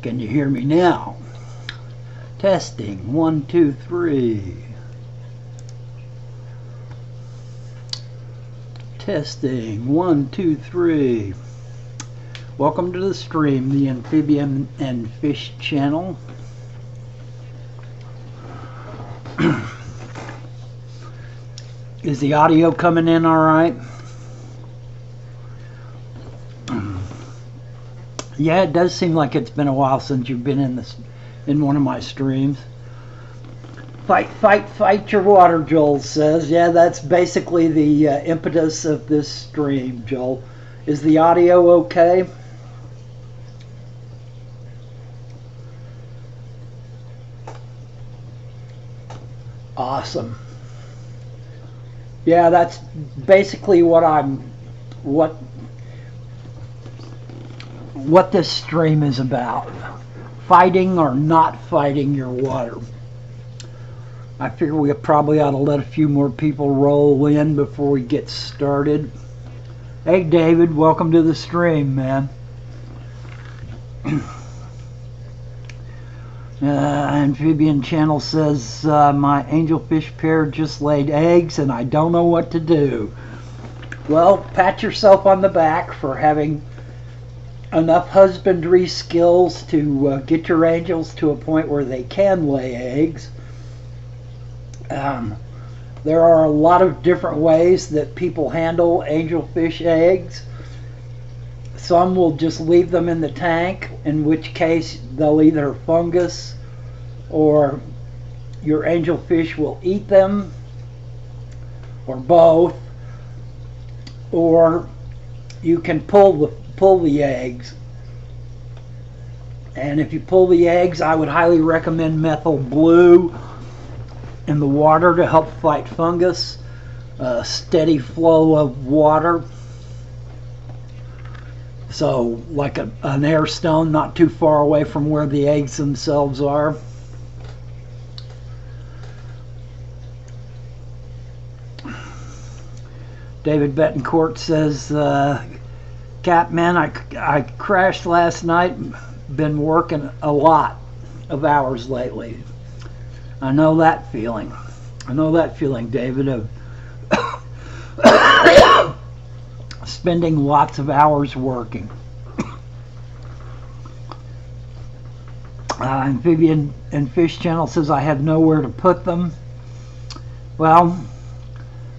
Can you hear me now? Testing, 1, 2, 3. Testing, 1, 2, 3. Welcome to the stream, the Amphibian and Fish channel. Is the audio coming in all right? Yeah, it does seem like it's been a while since you've been in one of my streams. Fight, fight, fight your water, Joel says. Yeah, that's basically the impetus of this stream, Joel. Is the audio okay? Awesome. Yeah, that's basically what this stream is about. Fighting or not fighting your water. I figure we probably ought to let a few more people roll in before we get started. Hey David, welcome to the stream, man. Amphibian channel says my angelfish pair just laid eggs and I don't know what to do. Well, pat yourself on the back for having enough husbandry skills to get your angels to a point where they can lay eggs. There are a lot of different ways that people handle angelfish eggs. Some will just leave them in the tank, in which case they'll either fungus or your angelfish will eat them, or both. Or you can pull the eggs. And if you pull the eggs, I would highly recommend methyl blue in the water to help fight fungus. A steady flow of water. So like an air stone not too far away from where the eggs themselves are. David Betancourt says, Catman, I crashed last night, been working a lot of hours lately. I know that feeling. I know that feeling, David, of spending lots of hours working. Amphibian and Fish channel says I have nowhere to put them. Well,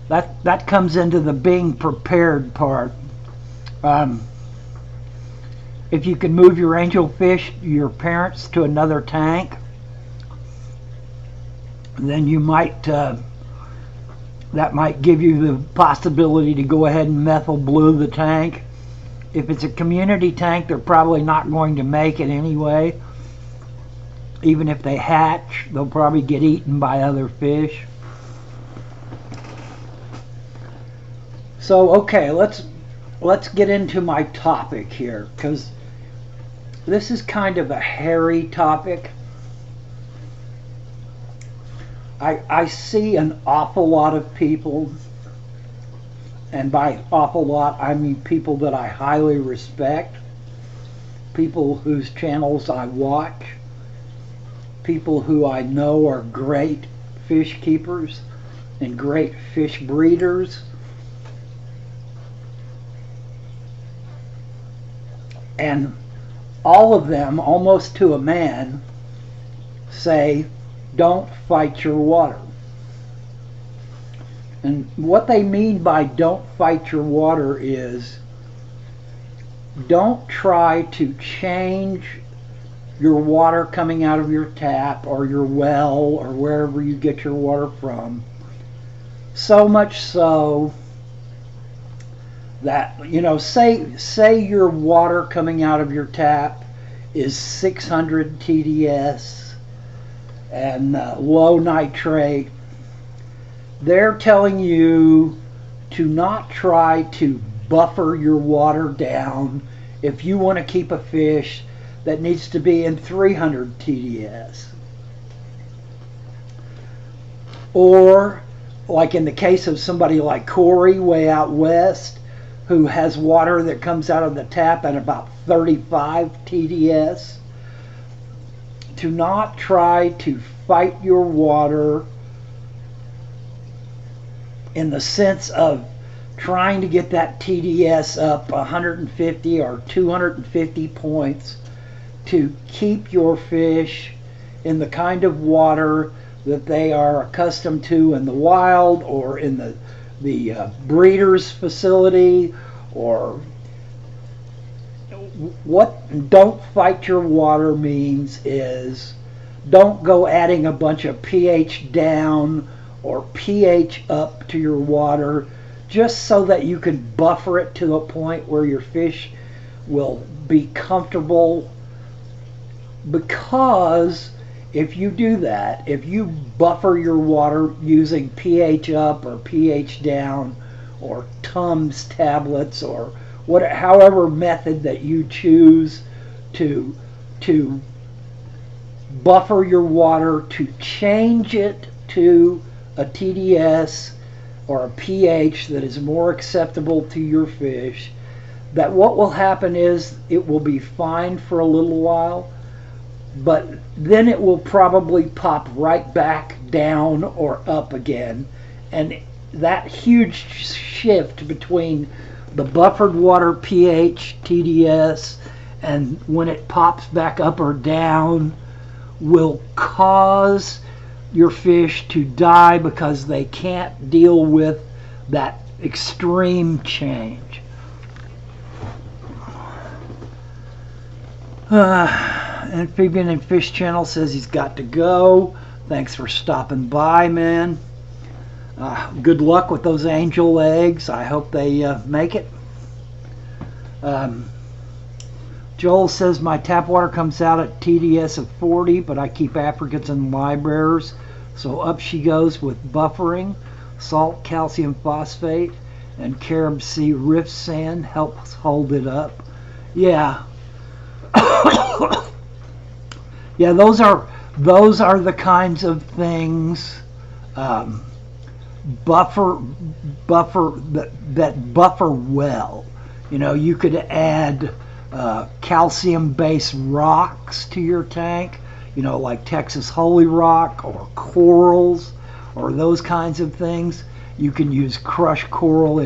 that comes into the being prepared part. If you can move your angelfish, your parents, to another tank, then you might that might give you the possibility to go ahead and methyl blue the tank. If it's a community tank, they're probably not going to make it anyway. Even if they hatch, they'll probably get eaten by other fish. So okay, let's get into my topic here, because this is kind of a hairy topic. I see an awful lot of people, and by awful lot I mean people that I highly respect, people whose channels I watch, people who I know are great fish keepers and great fish breeders. And all of them, almost to a man, say, don't fight your water. And what they mean by don't fight your water is don't try to change your water coming out of your tap or your well or wherever you get your water from, so much so that, you know, say your water coming out of your tap is 600 TDS and low nitrate. They're telling you to not try to buffer your water down if you want to keep a fish that needs to be in 300 TDS. Or, like in the case of somebody like Corey way out west, who has water that comes out of the tap at about 35 TDS, to not try to fight your water in the sense of trying to get that TDS up 150 or 250 points to keep your fish in the kind of water that they are accustomed to in the wild or in the breeder's facility. Or what don't fight your water means is don't go adding a bunch of pH down or pH up to your water just so that you can buffer it to a point where your fish will be comfortable. Because if you do that, if you buffer your water using pH up or pH down or Tums tablets or however method that you choose to buffer your water, to change it to a TDS or a pH that is more acceptable to your fish, that what will happen is it will be fine for a little while, but then it will probably pop right back down or up again. And that huge shift between the buffered water pH TDS and when it pops back up or down will cause your fish to die because they can't deal with that extreme change. Amphibian and Fish Channel says he's got to go. Thanks for stopping by, man. Good luck with those angel eggs. I hope they make it. Joel says my tap water comes out at TDS of 40, but I keep Africans and libraries, so up she goes with buffering. Salt, calcium phosphate, and Carib Sea rift sand helps hold it up. Yeah. Yeah, those are the kinds of things buffer that buffer well. You know, you could add calcium-based rocks to your tank, you know, like Texas Holy Rock or corals or those kinds of things. You can use crushed coral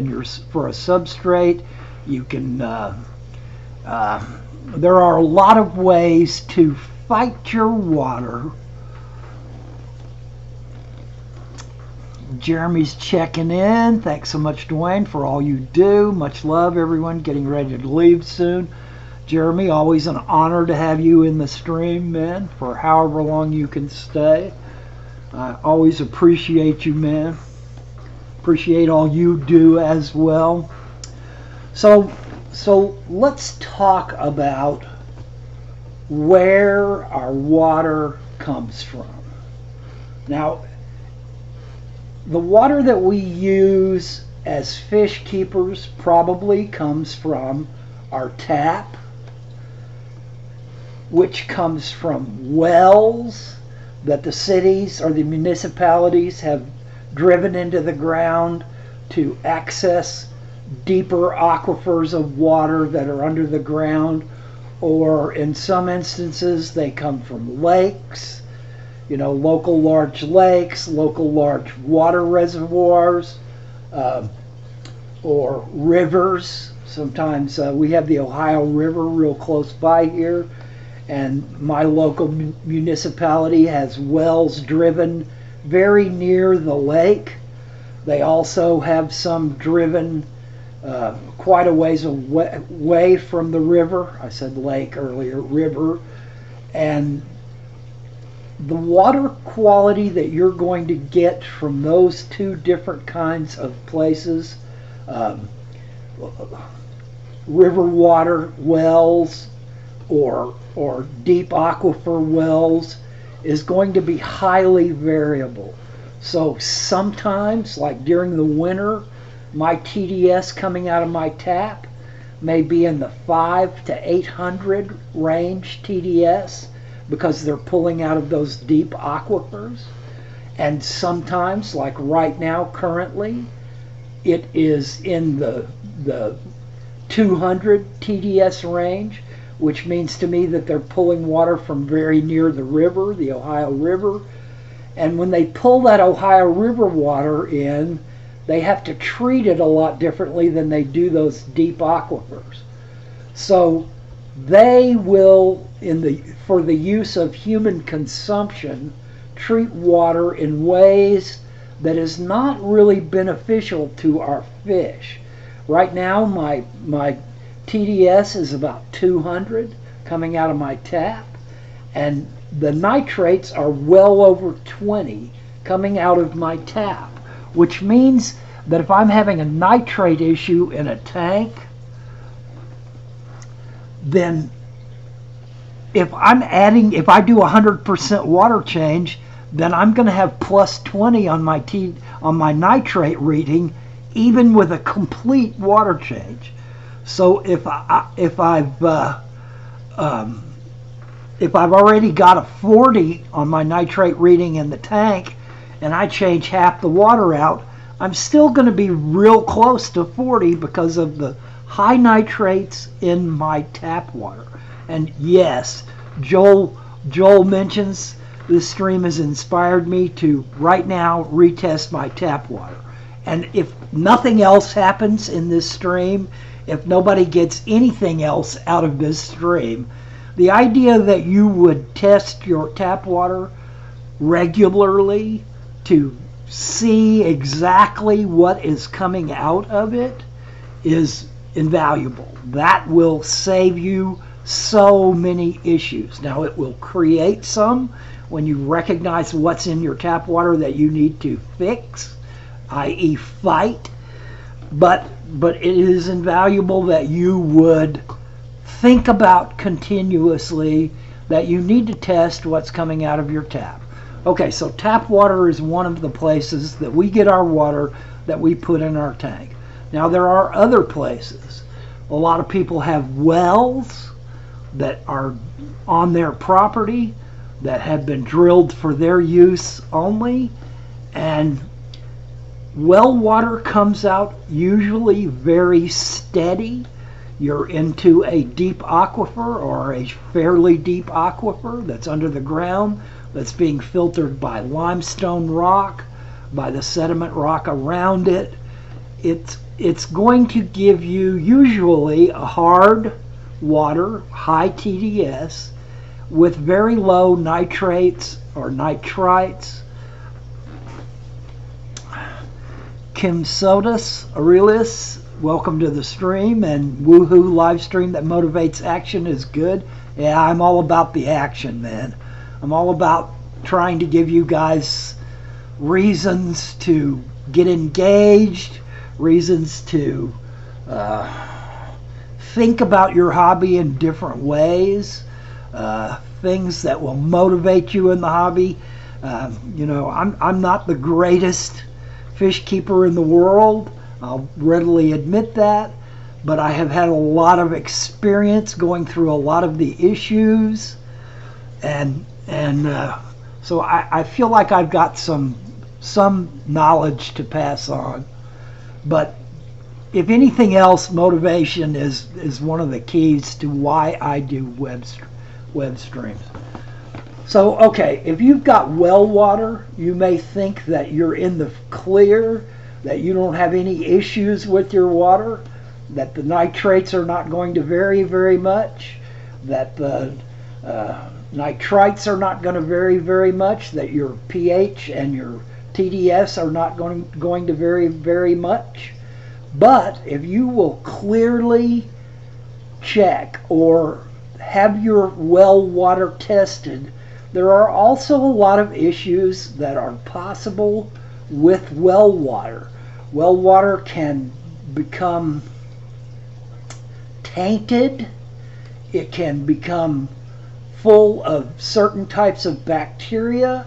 for a substrate. You can there are a lot of ways to fight your water. Jeremy's checking in. Thanks so much, Dwayne, for all you do. Much love, everyone. Getting ready to leave soon. Jeremy, always an honor to have you in the stream, man, for however long you can stay. I always appreciate you, man. Appreciate all you do as well. So let's talk about where our water comes from. Now, the water that we use as fish keepers probably comes from our tap, which comes from wells that the cities or the municipalities have driven into the ground to access deeper aquifers of water that are under the ground, or in some instances they come from lakes, you know, local large lakes, local large water reservoirs, or rivers. Sometimes we have the Ohio River real close by here, and my local municipality has wells driven very near the lake. They also have some driven quite a ways away from the river. I said lake earlier, river. And the water quality that you're going to get from those two different kinds of places, river water wells or deep aquifer wells, is going to be highly variable. So sometimes, like during the winter, my TDS coming out of my tap may be in the 500 to 800 range TDS because they're pulling out of those deep aquifers. And sometimes, like right now currently, it is in the 200 TDS range, which means to me that they're pulling water from very near the river, the Ohio River. And when they pull that Ohio River water in, they have to treat it a lot differently than they do those deep aquifers. So they will, for the use of human consumption, treat water in ways that is not really beneficial to our fish. Right now, my TDS is about 200 coming out of my tap, and the nitrates are well over 20 coming out of my tap, which means that if I'm having a nitrate issue in a tank, then if I do 100% water change, then I'm going to have plus 20 on my nitrate reading, even with a complete water change. So if I've already got a 40 on my nitrate reading in the tank, and I change half the water out, I'm still going to be real close to 40 because of the high nitrates in my tap water. And yes, Joel mentions this stream has inspired me to right now retest my tap water. And if nothing else happens in this stream, if nobody gets anything else out of this stream, the idea that you would test your tap water regularly to see exactly what is coming out of it is invaluable. That will save you so many issues. Now, it will create some when you recognize what's in your tap water that you need to fix, i.e. fight, but it is invaluable that you would think about continuously that you need to test what's coming out of your tap. Okay, so tap water is one of the places that we get our water that we put in our tank. Now, there are other places. A lot of people have wells that are on their property that have been drilled for their use only, and well water comes out usually very steady. You're into a deep aquifer or a fairly deep aquifer that's under the ground, that's being filtered by limestone rock, by the sediment rock around it. It's going to give you usually a hard water, high TDS, with very low nitrates or nitrites. Kim Sodas Aurelius, welcome to the stream, and woohoo, live stream that motivates action is good. Yeah, I'm all about the action, man. I'm all about trying to give you guys reasons to get engaged, reasons to think about your hobby in different ways, things that will motivate you in the hobby. I'm not the greatest fish keeper in the world. I'll readily admit that, but I have had a lot of experience going through a lot of the issues, and so I feel like I've got some knowledge to pass on. But if anything else, motivation is one of the keys to why I do web streams. So, okay, if you've got well water, you may think that you're in the clear, that you don't have any issues with your water, that the nitrates are not going to vary very much, that the nitrites are not going to vary very much, that your pH and your TDS are not going to vary very much. But if you will clearly check or have your well water tested, there are also a lot of issues that are possible with well water. Well water can become tainted. It can become full of certain types of bacteria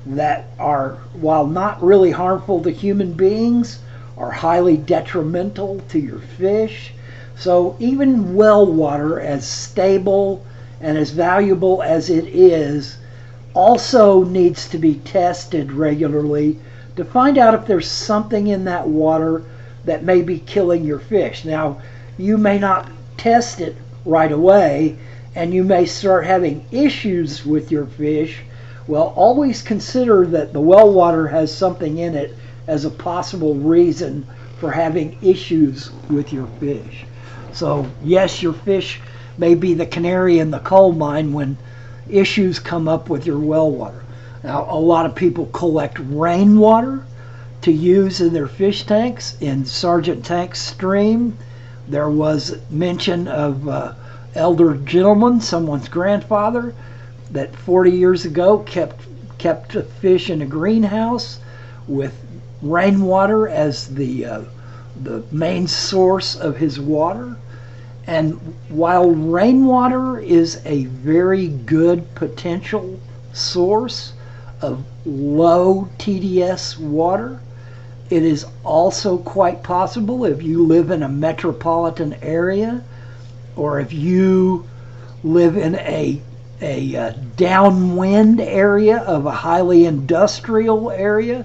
that are, while not really harmful to human beings, are highly detrimental to your fish. So even well water, as stable and as valuable as it is, also needs to be tested regularly to find out if there's something in that water that may be killing your fish. Now, you may not test it right away, and you may start having issues with your fish, well, always consider that the well water has something in it as a possible reason for having issues with your fish. So yes, your fish may be the canary in the coal mine when issues come up with your well water. Now, a lot of people collect rainwater to use in their fish tanks. In Sergeant Tank's stream, there was mention of elder gentleman, someone's grandfather, that 40 years ago kept a fish in a greenhouse with rainwater as the main source of his water. And while rainwater is a very good potential source of low TDS water, it is also quite possible, if you live in a metropolitan area, or if you live in a downwind area of a highly industrial area,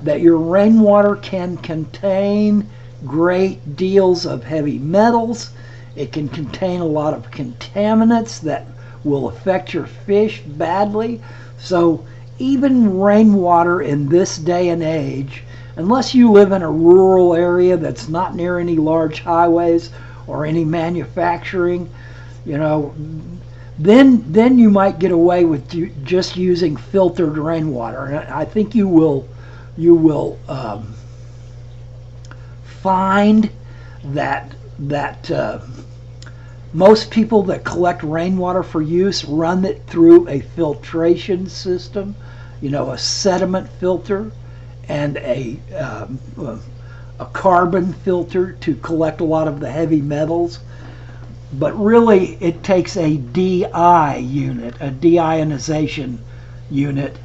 that your rainwater can contain great deals of heavy metals. It can contain a lot of contaminants that will affect your fish badly. So even rainwater in this day and age, unless you live in a rural area that's not near any large highways or any manufacturing, then you might get away with just using filtered rainwater. And I think you will find that most people that collect rainwater for use run it through a filtration system, a sediment filter and a carbon filter to collect a lot of the heavy metals. But really, it takes a DI unit, a deionization unit,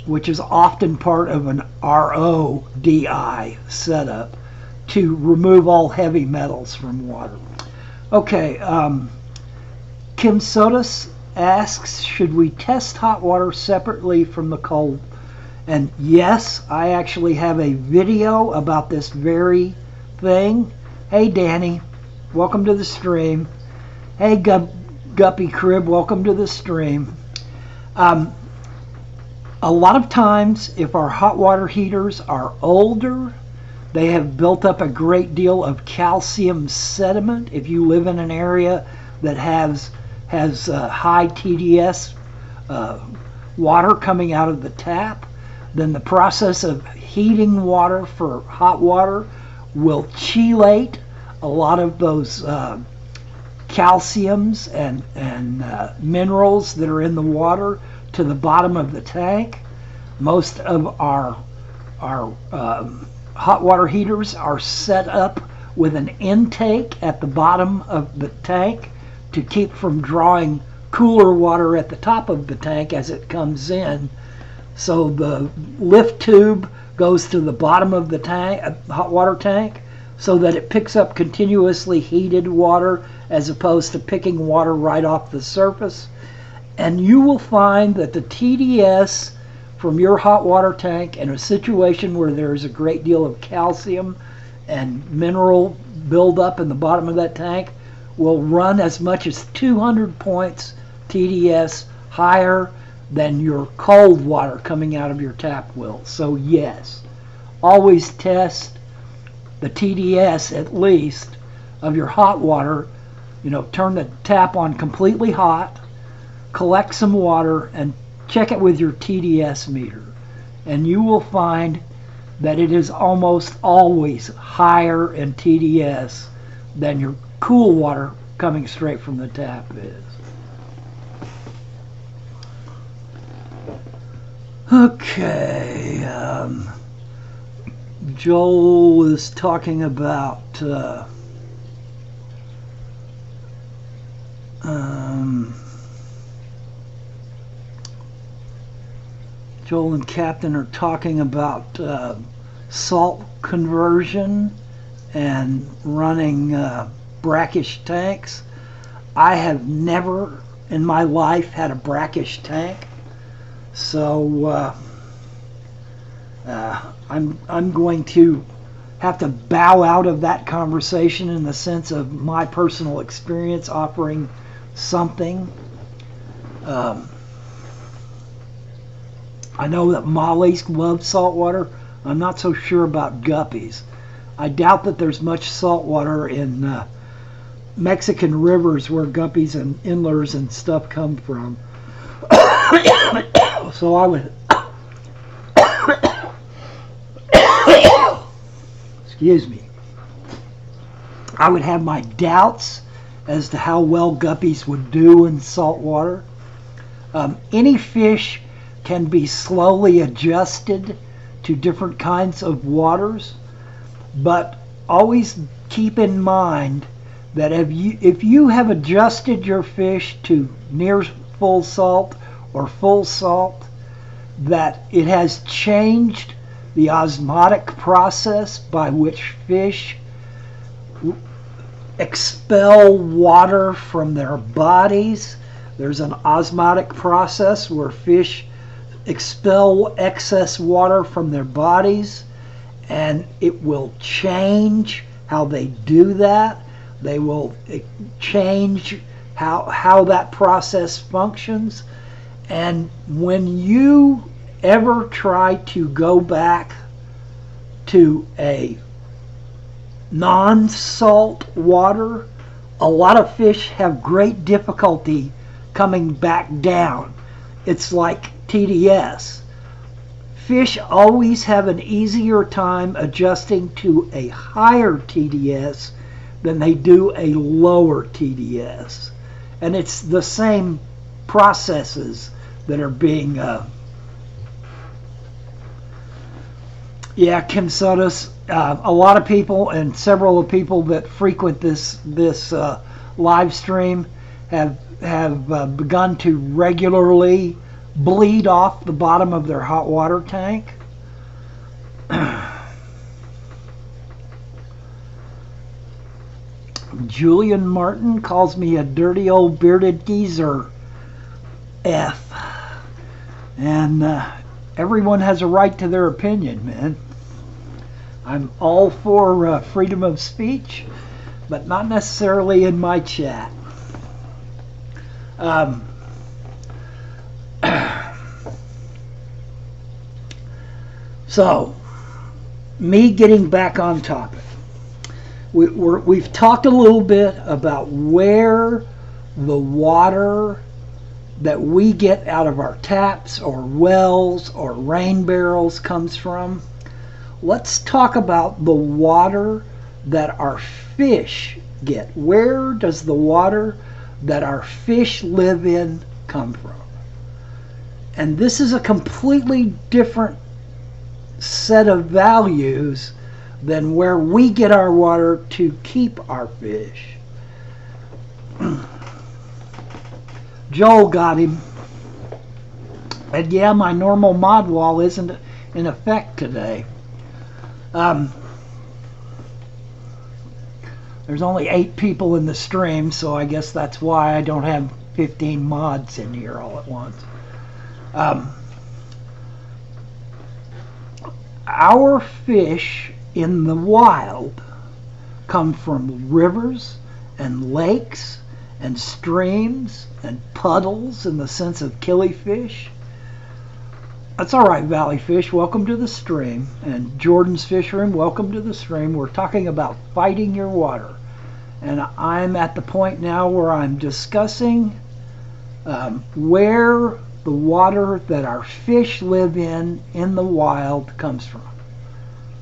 which is often part of an RO-DI setup, to remove all heavy metals from water. Okay, Kim Sodas asks, should we test hot water separately from the cold? And yes, I actually have a video about this very thing. Hey Danny, welcome to the stream. Hey Guppy Crib, welcome to the stream. A lot of times, if our hot water heaters are older, they have built up a great deal of calcium sediment. If you live in an area that has high TDS water coming out of the tap, then the process of heating water for hot water will chelate a lot of those calciums and minerals that are in the water to the bottom of the tank. Most of our hot water heaters are set up with an intake at the bottom of the tank to keep from drawing cooler water at the top of the tank as it comes in. So the lift tube goes to the bottom of the tank, hot water tank, so that it picks up continuously heated water as opposed to picking water right off the surface. And you will find that the TDS from your hot water tank in a situation where there's a great deal of calcium and mineral buildup in the bottom of that tank will run as much as 200 points TDS higher than your cold water coming out of your tap will. So yes, always test the TDS at least of your hot water. Turn the tap on completely hot, collect some water, and check it with your TDS meter, and you will find that it is almost always higher in TDS than your cool water coming straight from the tap is. Okay, Joel is talking about Joel and Captain are talking about salt conversion and running brackish tanks. I have never in my life had a brackish tank, so I'm going to have to bow out of that conversation in the sense of my personal experience offering something. I know that mollies love salt water. I'm not so sure about guppies. I doubt that there's much salt water in Mexican rivers where guppies and inlers and stuff come from. So I would excuse me, I would have my doubts as to how well guppies would do in salt water. Any fish can be slowly adjusted to different kinds of waters, but always keep in mind that if you have adjusted your fish to near full salt or full salt, that it has changed the osmotic process by which fish expel water from their bodies. There's an osmotic process where fish expel excess water from their bodies, and it will change how they do that. They will change how that process functions. And when you ever try to go back to a non-salt water, a lot of fish have great difficulty coming back down. It's like TDS. Fish always have an easier time adjusting to a higher TDS than they do a lower TDS. And it's the same processes that are being Kim Sodas, a lot of people and several of the people that frequent this live stream have begun to regularly bleed off the bottom of their hot water tank. Julian Martin calls me a dirty old bearded geezer. F. And everyone has a right to their opinion, man. I'm all for freedom of speech, but not necessarily in my chat. So, me getting back on topic. We've talked a little bit about where the water that we get out of our taps or wells or rain barrels comes from. Let's talk about the water that our fish get. Where does the water that our fish live in come from? And this is a completely different set of values than where we get our water to keep our fish. Joel got him. And yeah, my normal mod wall isn't in effect today. There's only 8 people in the stream, so I guess that's why I don't have 15 mods in here all at once. Our fish in the wild come from rivers and lakes and streams and puddles in the sense of killifish. That's all right, Valley Fish. Welcome to the stream. And Jordan's Fish Room, welcome to the stream. We're talking about fighting your water. And I'm at the point now where I'm discussing where the water that our fish live in the wild comes from.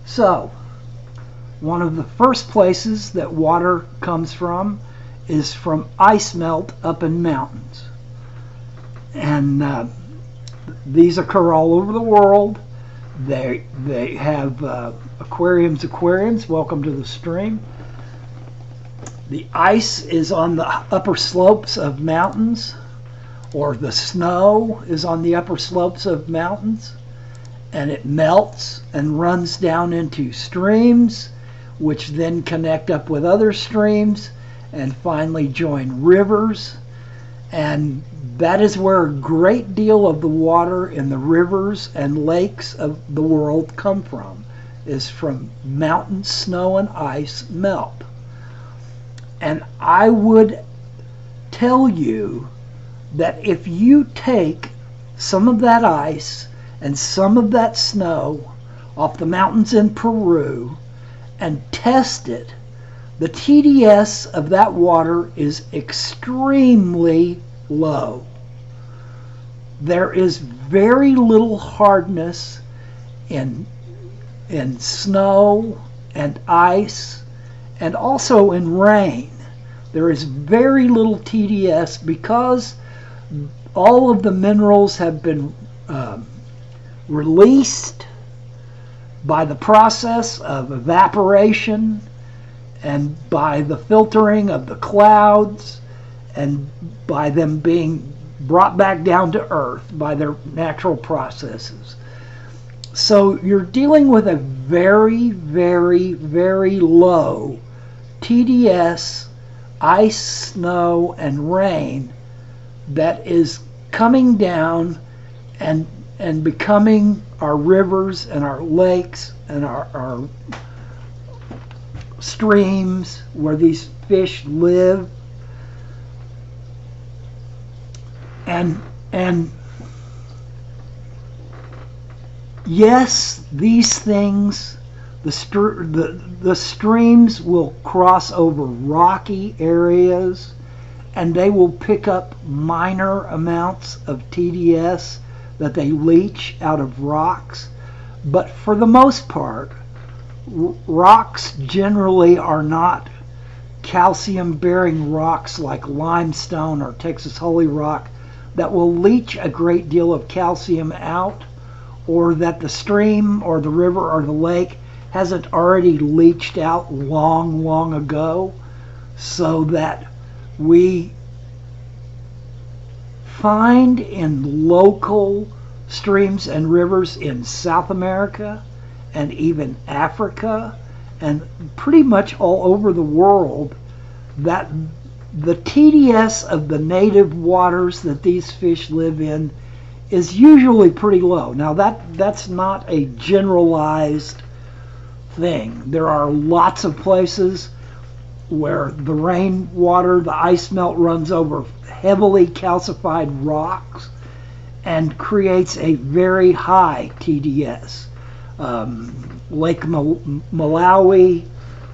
So, one of the first places that water comes from is from ice melt up in mountains. And these occur all over the world. They have aquariums. Welcome to the stream. The ice is on the upper slopes of mountains, or the snow is on the upper slopes of mountains, and it melts and runs down into streams, which then connect up with other streams and finally join rivers. And that is where a great deal of the water in the rivers and lakes of the world come from, is from mountain snow and ice melt. And I would tell you that if you take some of that ice and some of that snow off the mountains in Peru and test it, the TDS of that water is extremely low. There is very little hardness in snow and ice, and also in rain. There is very little TDS because all of the minerals have been released by the process of evaporation and by the filtering of the clouds and by them being brought back down to earth by their natural processes. So you're dealing with a very, very, very low TDS, ice, snow, and rain that is coming down and becoming our rivers and our lakes and our streams where these fish live. And yes, these things, the streams will cross over rocky areas and they will pick up minor amounts of TDS that they leach out of rocks. But for the most part, rocks generally are not calcium-bearing rocks like limestone or Texas Holy Rock that will leach a great deal of calcium out, or that the stream or the river or the lake hasn't already leached out long, long ago, so that we find in local streams and rivers in South America and even Africa and pretty much all over the world that the TDS of the native waters that these fish live in is usually pretty low. Now that's not a generalized thing. There are lots of places where the rainwater, the ice melt runs over heavily calcified rocks and creates a very high TDS. Lake Malawi,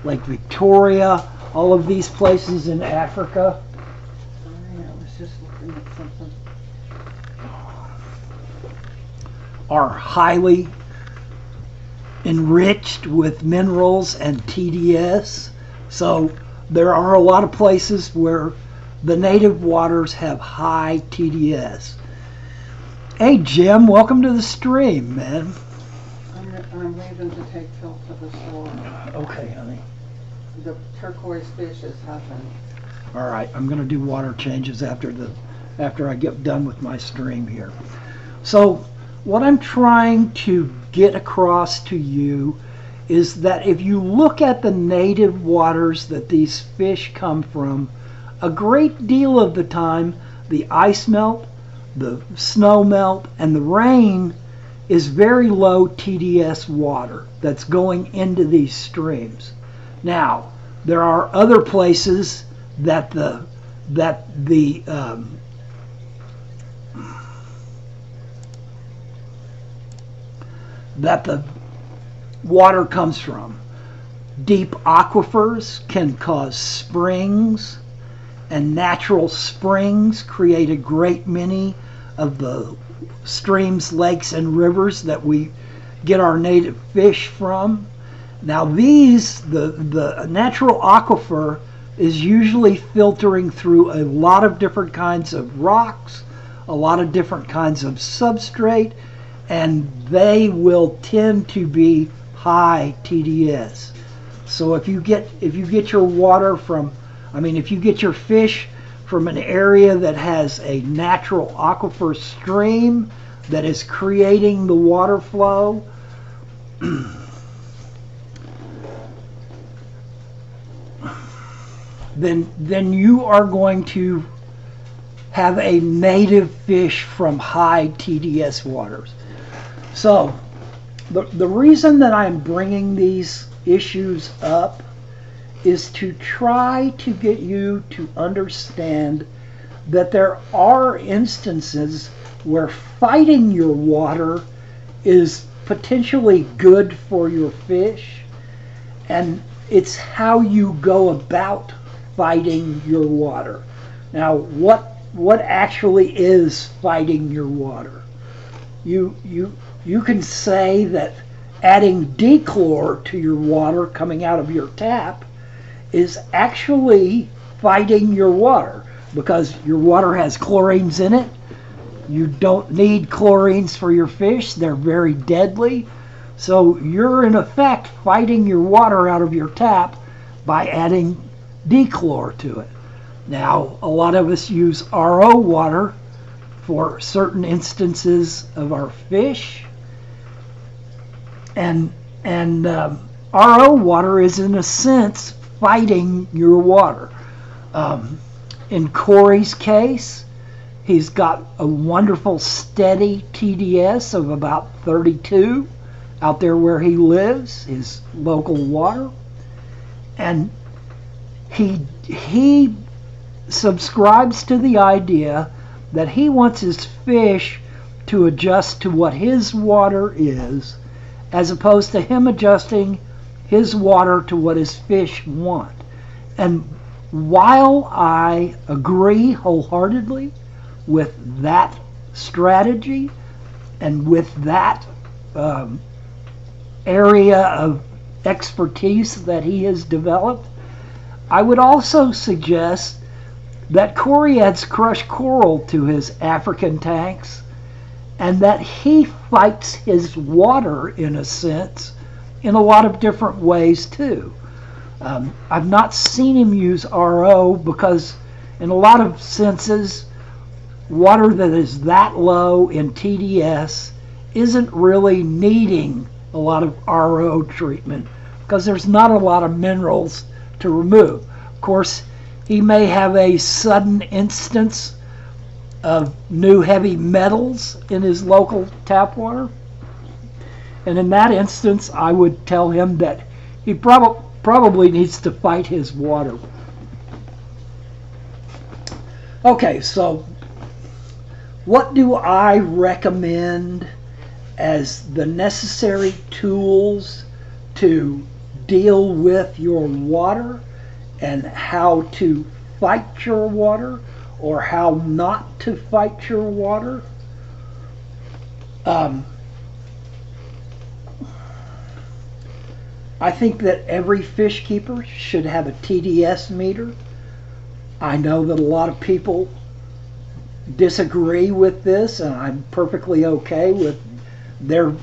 Lake Victoria, all of these places in Africa. I was just looking at something. Are highly enriched with minerals and TDS. So there are a lot of places where the native waters have high TDS. Hey Jim, welcome to the stream, man. I'm leaving to take Phil to the store. Okay, honey. The turquoise fish is huffing. All right, I'm going to do water changes after I get done with my stream here. So what I'm trying to get across to you is that if you look at the native waters that these fish come from, a great deal of the time the ice melt, the snow melt, and the rain is very low TDS water that's going into these streams. Now, there are other places that the water comes from. Deep aquifers can cause springs, and natural springs create a great many of the streams, lakes, and rivers that we get our native fish from. Now these, the natural aquifer is usually filtering through a lot of different kinds of rocks, a lot of different kinds of substrate, and they will tend to be high TDS. So if you get your water from, if you get your fish from an area that has a natural aquifer stream that is creating the water flow, then you are going to have a native fish from high TDS waters. So the reason that I'm bringing these issues up is to try to get you to understand that there are instances where fighting your water is potentially good for your fish, and it's how you go about fighting your water. Now, what actually is fighting your water? You can say that adding dechlor to your water coming out of your tap is actually fighting your water, because your water has chlorines in it. You don't need chlorines for your fish. They're very deadly. So you're in effect fighting your water out of your tap by adding dechlor to it. Now, a lot of us use RO water for certain instances of our fish. And RO water is, in a sense, fighting your water. In Corey's case, he's got a wonderful steady TDS of about 32 out there where he lives, his local water. And he subscribes to the idea that he wants his fish to adjust to what his water is, as opposed to him adjusting his water to what his fish want. And while I agree wholeheartedly with that strategy and with that area of expertise that he has developed, I would also suggest that Corey adds crushed coral to his African tanks, and that he fights his water, in a sense, in a lot of different ways too. I've not seen him use RO because, in a lot of senses, water that is that low in TDS isn't really needing a lot of RO treatment because there's not a lot of minerals to remove. Of course, he may have a sudden instance of new heavy metals in his local tap water. And in that instance, I would tell him that he probably needs to fight his water. Okay, so what do I recommend as the necessary tools to deal with your water and how to fight your water, or how not to fight your water? I think that every fish keeper should have a TDS meter. I know that a lot of people disagree with this, and I'm perfectly okay with their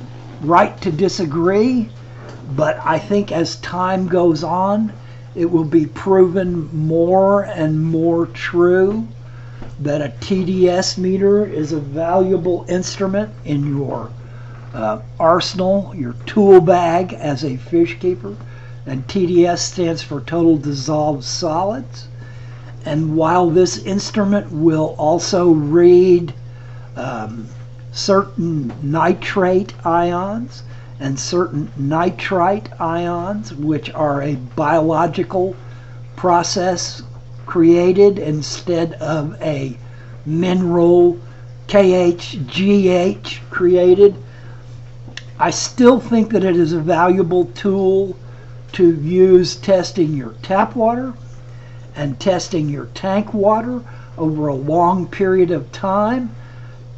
right to disagree, but I think as time goes on, it will be proven more and more true that a TDS meter is a valuable instrument in your arsenal, your tool bag as a fish keeper. And TDS stands for total dissolved solids. And while this instrument will also read certain nitrate ions and certain nitrite ions, which are a biological process created instead of a mineral KHGH created, I still think that it is a valuable tool to use testing your tap water and testing your tank water over a long period of time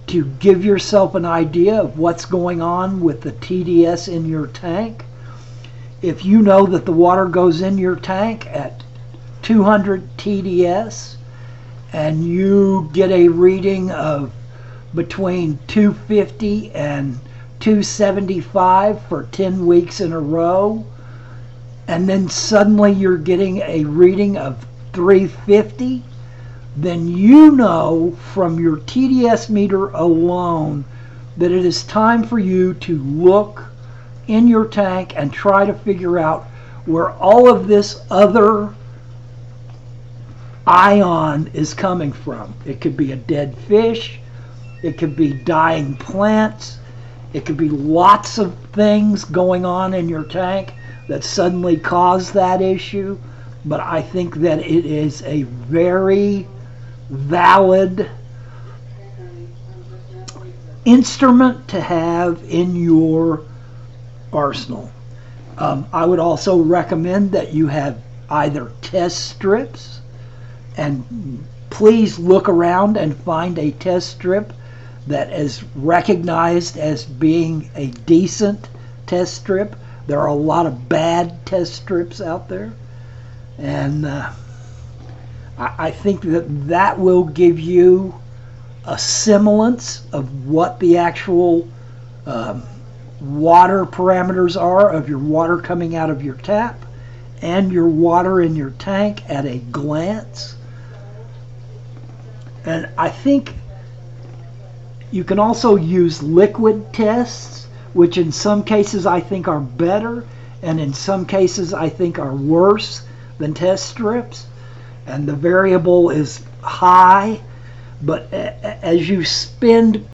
to give yourself an idea of what's going on with the TDS in your tank. If you know that the water goes in your tank at 200 TDS and you get a reading of between 250 and 275 for 10 weeks in a row, and then suddenly you're getting a reading of 350, then you know from your TDS meter alone that it is time for you to look in your tank and try to figure out where all of this other ion is coming from. It could be a dead fish, it could be dying plants, it could be lots of things going on in your tank that suddenly cause that issue. But I think that it is a very, valid instrument to have in your arsenal. I would also recommend that you have either test strips, and please look around and find a test strip that is recognized as being a decent test strip. There are a lot of bad test strips out there, and I think that will give you a semblance of what the actual water parameters are of your water coming out of your tap and your water in your tank at a glance. And I think you can also use liquid tests, which in some cases I think are better, and in some cases I think are worse than test strips. And the variable is high, but as you spend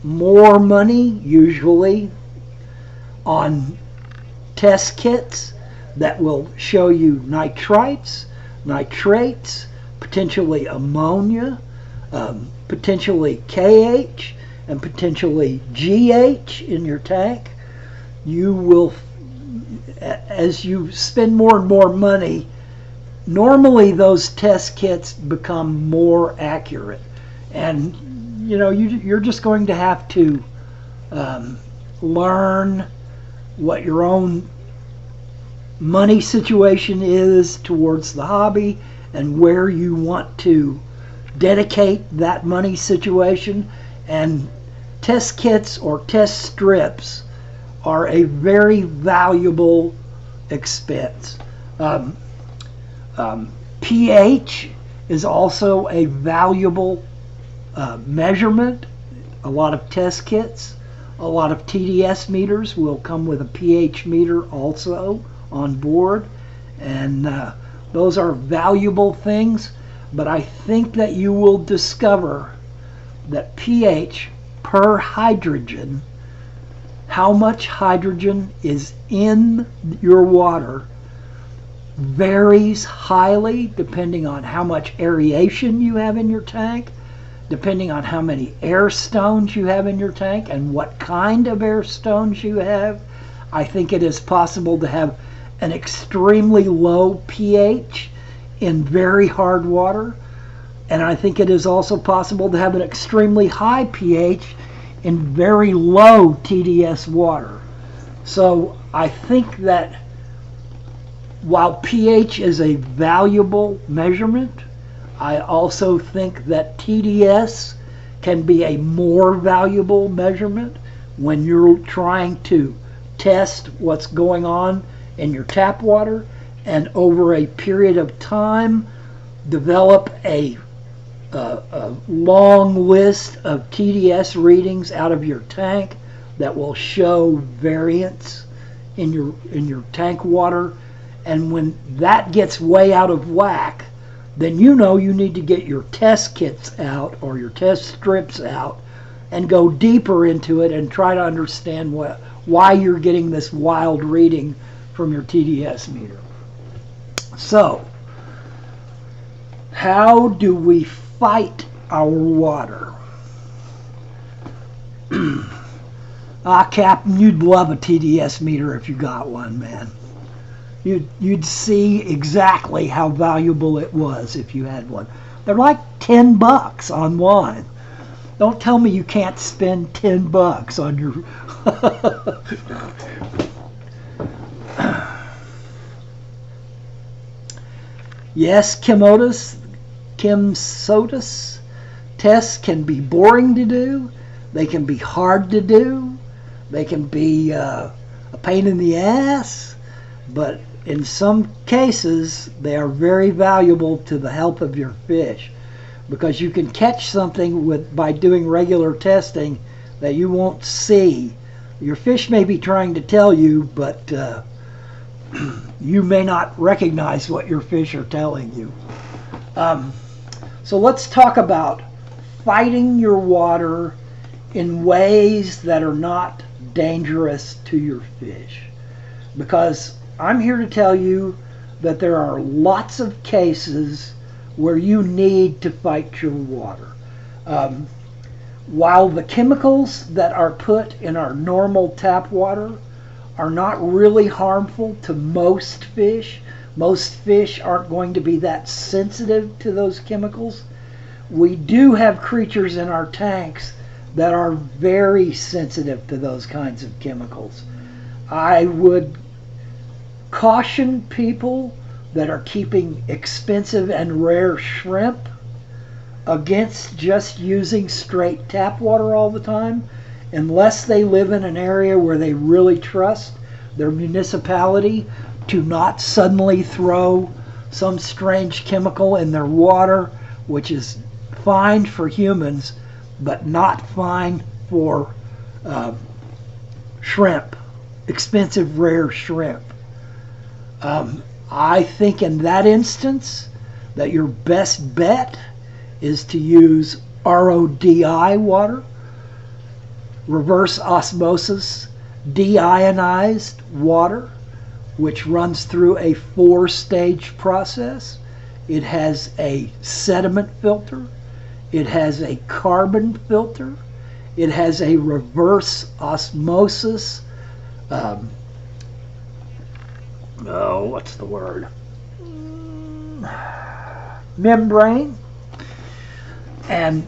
more money, usually, on test kits that will show you nitrites, nitrates, potentially ammonia, potentially KH, and potentially GH in your tank, you will, as you spend more and more money, normally those test kits become more accurate. And you're just going to have to learn what your own money situation is towards the hobby and where you want to dedicate that money situation. And test kits or test strips are a very valuable expense. pH is also a valuable measurement. A lot of test kits, a lot of TDS meters will come with a pH meter also on board, and those are valuable things. But I think that you will discover that pH per hydrogen, how much hydrogen is in your water, varies highly depending on how much aeration you have in your tank, depending on how many air stones you have in your tank and what kind of air stones you have. I think it is possible to have an extremely low pH in very hard water, and I think it is also possible to have an extremely high pH in very low TDS water. So I think that while pH is a valuable measurement, I also think that TDS can be a more valuable measurement when you're trying to test what's going on in your tap water, and over a period of time develop a long list of TDS readings out of your tank that will show variance in your tank water. And when that gets way out of whack, then you need to get your test kits out or your test strips out and go deeper into it and try to understand why you're getting this wild reading from your TDS meter. So, how do we fight our water? Captain, you'd love a TDS meter if you got one, man. You'd see exactly how valuable it was if you had one. They're like $10 on one. Don't tell me you can't spend $10 on your... Yes, Kim Sotus, tests can be boring to do. They can be hard to do. They can be a pain in the ass. But in some cases, they are very valuable to the health of your fish, because you can catch something by doing regular testing that you won't see. Your fish may be trying to tell you, but you may not recognize what your fish are telling you. So let's talk about fighting your water in ways that are not dangerous to your fish. Because I'm here to tell you that there are lots of cases where you need to fight your water. Um, while the chemicals that are put in our normal tap water are not really harmful to most fish aren't going to be that sensitive to those chemicals. We do have creatures in our tanks that are very sensitive to those kinds of chemicals. I would caution people that are keeping expensive and rare shrimp against just using straight tap water all the time, unless they live in an area where they really trust their municipality to not suddenly throw some strange chemical in their water, which is fine for humans, but not fine for shrimp, expensive rare shrimp. I think in that instance that your best bet is to use RODI water, reverse osmosis deionized water, which runs through a 4-stage process. It has a sediment filter, it has a carbon filter, it has a reverse osmosis membrane, and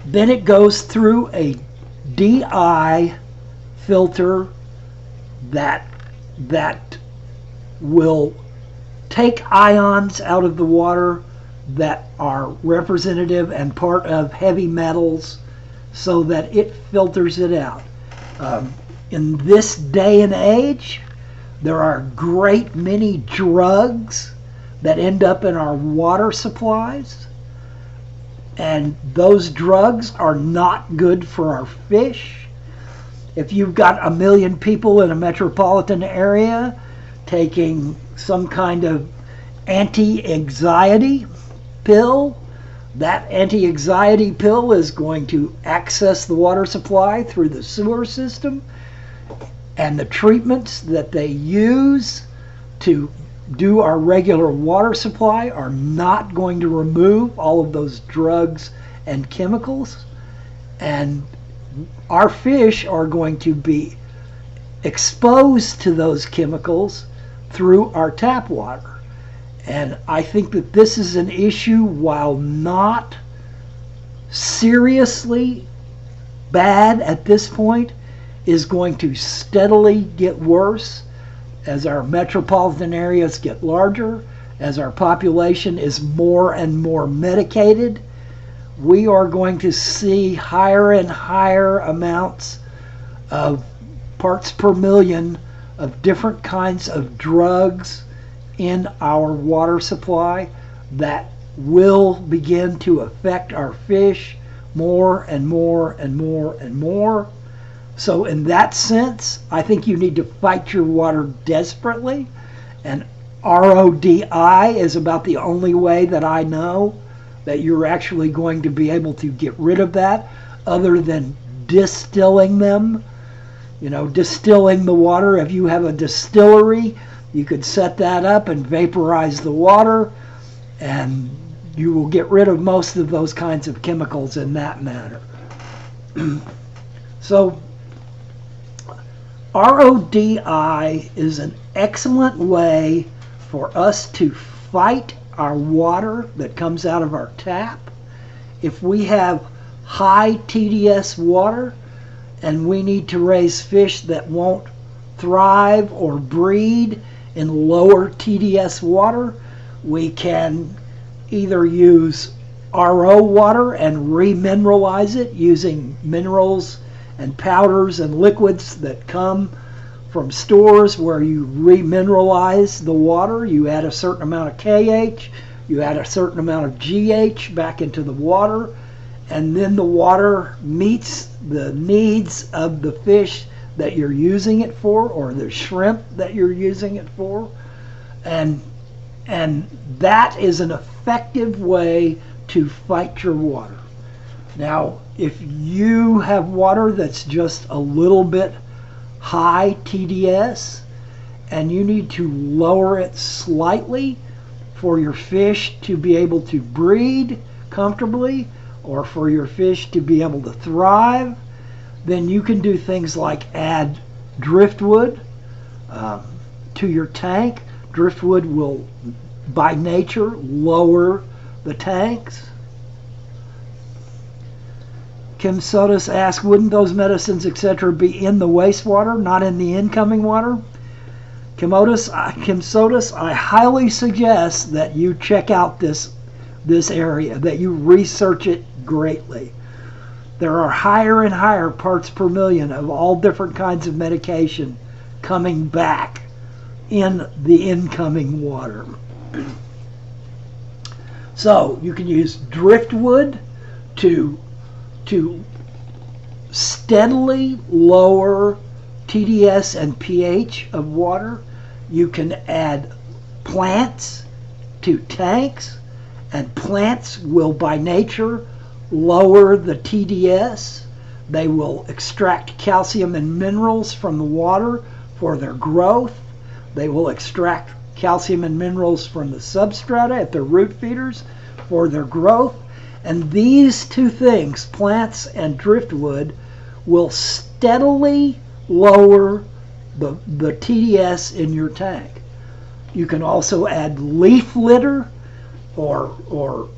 then it goes through a DI filter that will take ions out of the water that are representative and part of heavy metals, so that it filters it out. In this day and age, there are a great many drugs that end up in our water supplies, and those drugs are not good for our fish. If you've got 1 million people in a metropolitan area taking some kind of anti-anxiety pill, that anti-anxiety pill is going to access the water supply through the sewer system, and the treatments that they use to do our regular water supply are not going to remove all of those drugs and chemicals, and our fish are going to be exposed to those chemicals through our tap water. And I think that this is an issue, while not seriously bad at this point, is going to steadily get worse as our metropolitan areas get larger, as our population is more and more medicated. We are going to see higher and higher amounts of parts per million of different kinds of drugs in our water supply that will begin to affect our fish more and more and more and more. So in that sense, I think you need to fight your water desperately, and RODI is about the only way that I know that you're actually going to be able to get rid of that, other than distilling them. You know, distilling the water. If you have a distillery, you could set that up and vaporize the water, and you will get rid of most of those kinds of chemicals in that manner. So RODI is an excellent way for us to fight our water that comes out of our tap. If we have high TDS water and we need to raise fish that won't thrive or breed in lower TDS water, we can either use RO water and remineralize it using minerals and powders and liquids that come from stores, where you remineralize the water. You add a certain amount of KH, you add a certain amount of GH back into the water, and then the water meets the needs of the fish that you're using it for, or the shrimp that you're using it for. And that is an effective way to fight your water. Now, if you have water that's just a little bit high TDS and you need to lower it slightly for your fish to be able to breed comfortably or for your fish to be able to thrive, then you can do things like add driftwood to your tank. Driftwood will, by nature, lower the tanks. Kim Sodas asks, wouldn't those medicines, etc., be in the wastewater, not in the incoming water? Kim Sodas, I highly suggest that you check out this area, that you research it greatly. There are higher and higher parts per million of all different kinds of medication coming back in the incoming water. So you can use driftwood to steadily lower TDS and pH of water. You can add plants to tanks, and plants will by nature lower the TDS. They will extract calcium and minerals from the water for their growth. They will extract calcium and minerals from the substrata at their root feeders for their growth. And these two things, plants and driftwood, will steadily lower the TDS in your tank. You can also add leaf litter or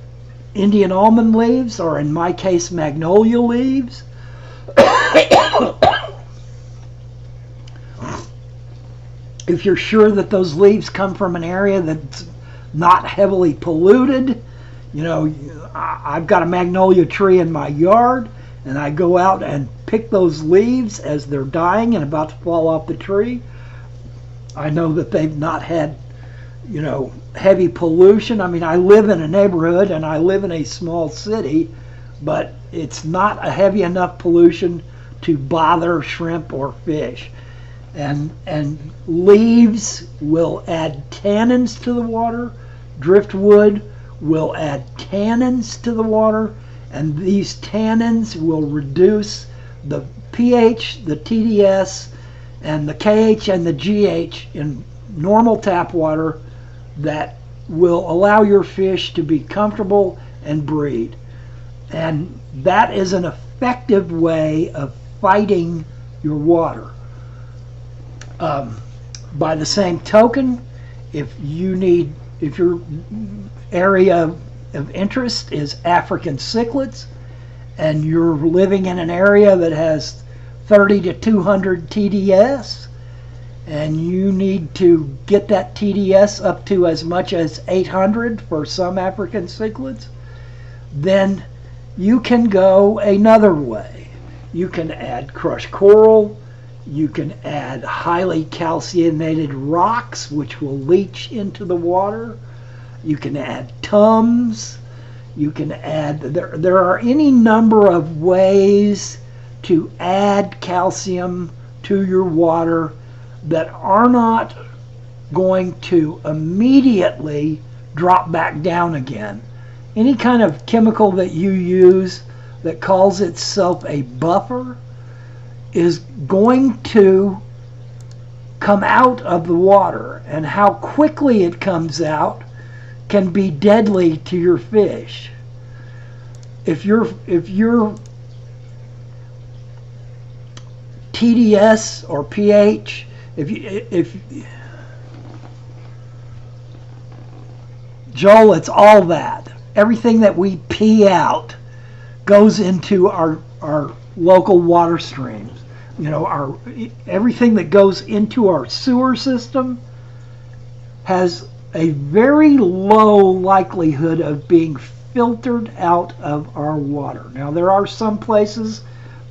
Indian almond leaves, or in my case, magnolia leaves. If you're sure that those leaves come from an area that's not heavily polluted, you know, I've got a magnolia tree in my yard, and I go out and pick those leaves as they're dying and about to fall off the tree. I know that they've not had, you know, heavy pollution. I mean, I live in a neighborhood and I live in a small city, but it's not a heavy enough pollution to bother shrimp or fish. And leaves will add tannins to the water. Driftwood will add tannins to the water, and these tannins will reduce the pH, the TDS, and the KH and the GH in normal tap water that will allow your fish to be comfortable and breed. And that is an effective way of fighting your water. By the same token, if your area of interest is African cichlids, and you're living in an area that has 30 to 200 TDS, and you need to get that TDS up to as much as 800 for some African cichlids, then you can go another way. You can add crushed coral. You can add highly calciated rocks, which will leach into the water. You can add tums. You can add, there are any number of ways to add calcium to your water that are not going to immediately drop back down again. Any kind of chemical that you use that calls itself a buffer is going to come out of the water, and how quickly it comes out can be deadly to your fish. If your TDS or pH, Joel, it's all that. Everything that we pee out goes into our local water streams. You know, everything that goes into our sewer system has a very low likelihood of being filtered out of our water. Now, there are some places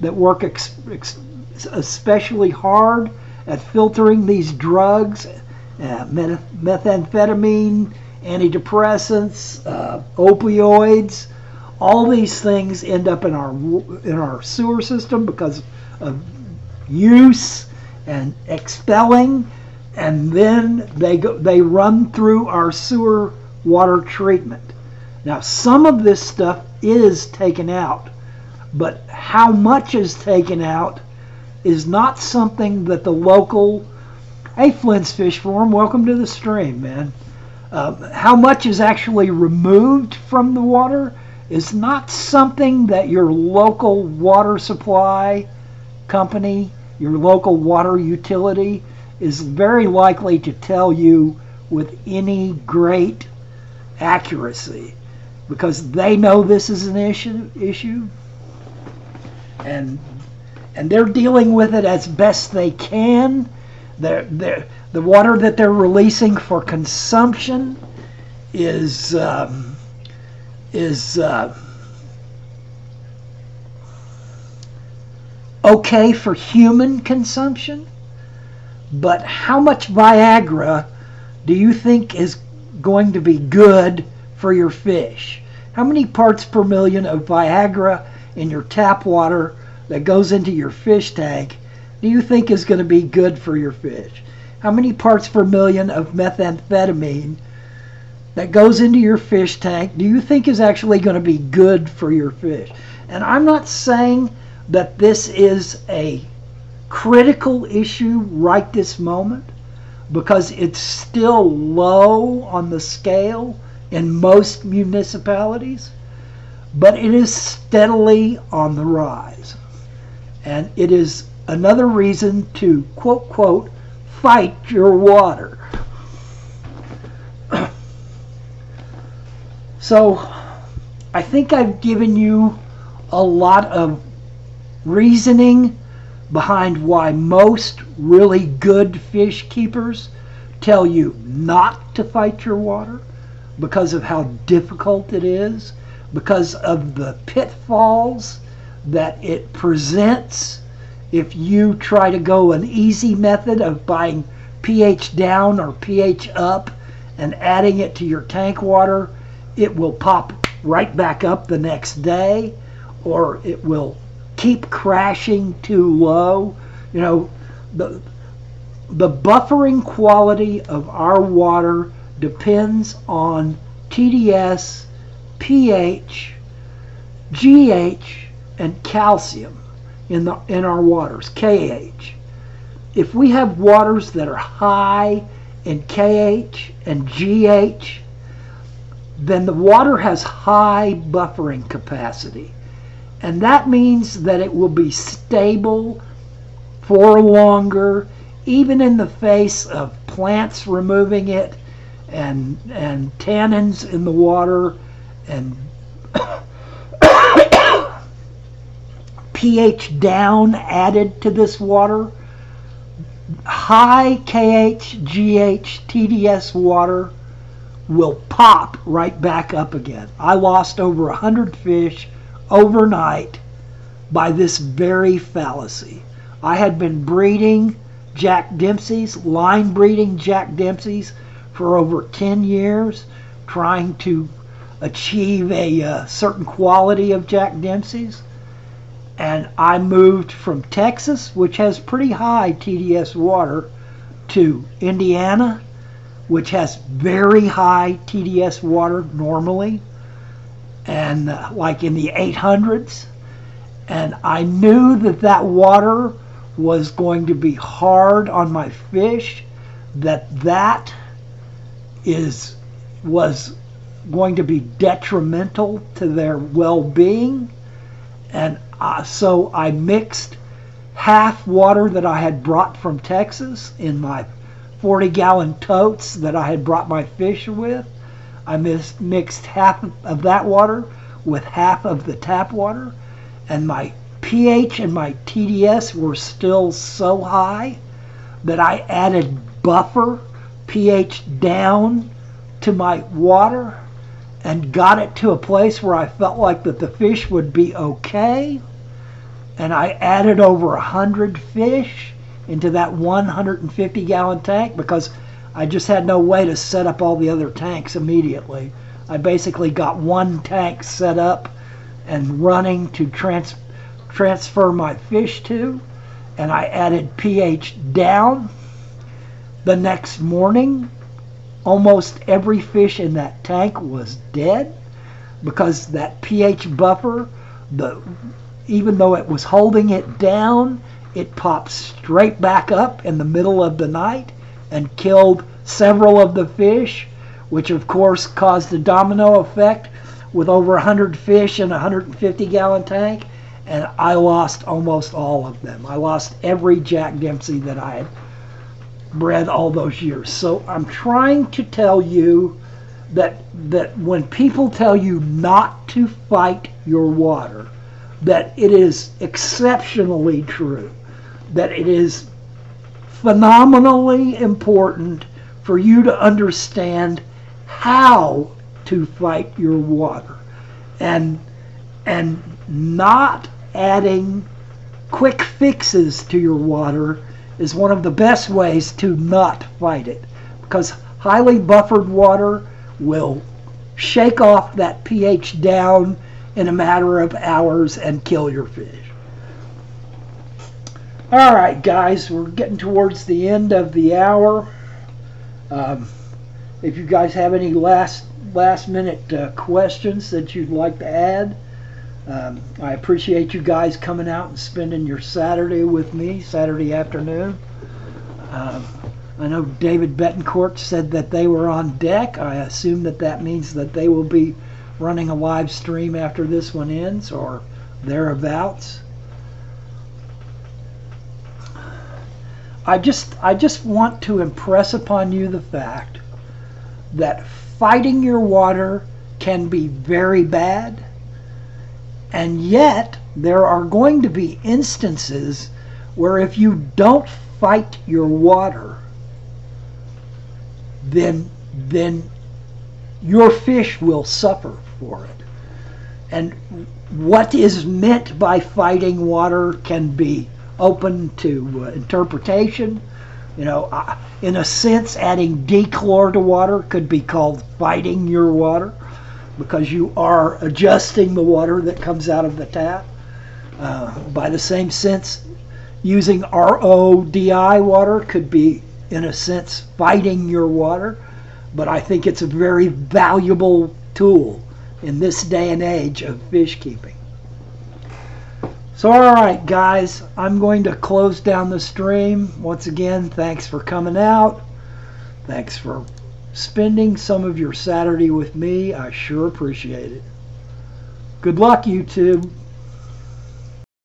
that work especially hard at filtering these drugs, methamphetamine, antidepressants, opioids. All these things end up in our sewer system because of use and expelling, and then they run through our sewer water treatment. Now, some of this stuff is taken out, but how much is taken out is not something that the local, hey, Flint's Fish Farm, welcome to the stream, man. How much is actually removed from the water is not something that your local water supply company, your local water utility, is very likely to tell you with any great accuracy, because they know this is an issue, and they're dealing with it as best they can. The water that they're releasing for consumption is okay for human consumption, but how much Viagra do you think is going to be good for your fish? How many parts per million of Viagra in your tap water that goes into your fish tank do you think is going to be good for your fish? How many parts per million of methamphetamine that goes into your fish tank do you think is actually going to be good for your fish? And I'm not saying that this is a critical issue right this moment, because it's still low on the scale in most municipalities, but it is steadily on the rise. And it is another reason to, quote, quote, fight your water. So I think I've given you a lot of reasoning behind why most really good fish keepers tell you not to fight your water, because of how difficult it is, because of the pitfalls that it presents. If you try to go an easy method of buying pH down or pH up and adding it to your tank water, it will pop right back up the next day, or it will keep crashing too low. You know, the buffering quality of our water depends on TDS, pH, GH, and calcium in our waters, KH. If we have waters that are high in KH and GH, then the water has high buffering capacity. And that means that it will be stable for longer, even in the face of plants removing it and tannins in the water and pH down added to this water. High KH, GH, TDS water will pop right back up again. I lost over 100 fish overnight by this very fallacy. I had been breeding Jack Dempsey's, line breeding Jack Dempsey's for over 10 years, trying to achieve a certain quality of Jack Dempsey's. And I moved from Texas, which has pretty high TDS water, to Indiana, which has very high TDS water normally, and like in the 800s. And I knew that water was going to be hard on my fish, that was going to be detrimental to their well-being. And so I mixed half water that I had brought from Texas in my 40-gallon totes that I had brought my fish with. I mixed half of that water with half of the tap water, and my pH and my TDS were still so high that I added buffer, pH down, to my water, and got it to a place where I felt like that the fish would be okay. And I added over 100 fish into that 150-gallon tank, because I just had no way to set up all the other tanks immediately. I basically got one tank set up and running to transfer my fish to, and I added pH down. The next morning, almost every fish in that tank was dead, because that pH buffer, even though it was holding it down, it popped straight back up in the middle of the night and killed several of the fish, which of course caused a domino effect with over 100 fish in a 150-gallon tank, and I lost almost all of them. I lost every Jack Dempsey that I had bred all those years. So I'm trying to tell you that when people tell you not to fight your water, that it is exceptionally true, that it is phenomenally important for you to understand how to fight your water, and not adding quick fixes to your water is one of the best ways to not fight it, because highly buffered water will shake off that pH down in a matter of hours and kill your fish. All right, guys, we're getting towards the end of the hour. If you guys have any last minute questions that you'd like to add, I appreciate you guys coming out and spending your Saturday with me, Saturday afternoon. I know David Betancourt said that they were on deck. I assume that means that they will be running a live stream after this one ends or thereabouts. I just want to impress upon you the fact that fighting your water can be very bad, and yet there are going to be instances where if you don't fight your water, then your fish will suffer for it. And what is meant by fighting water can be open to interpretation. You know, in a sense, adding dechlor to water could be called fighting your water, because you are adjusting the water that comes out of the tap. By the same sense, using RODI water could be, in a sense, fighting your water. But I think it's a very valuable tool in this day and age of fish keeping. So, all right, guys, I'm going to close down the stream. Once again, thanks for coming out. Thanks for spending some of your Saturday with me. I sure appreciate it. Good luck, YouTube.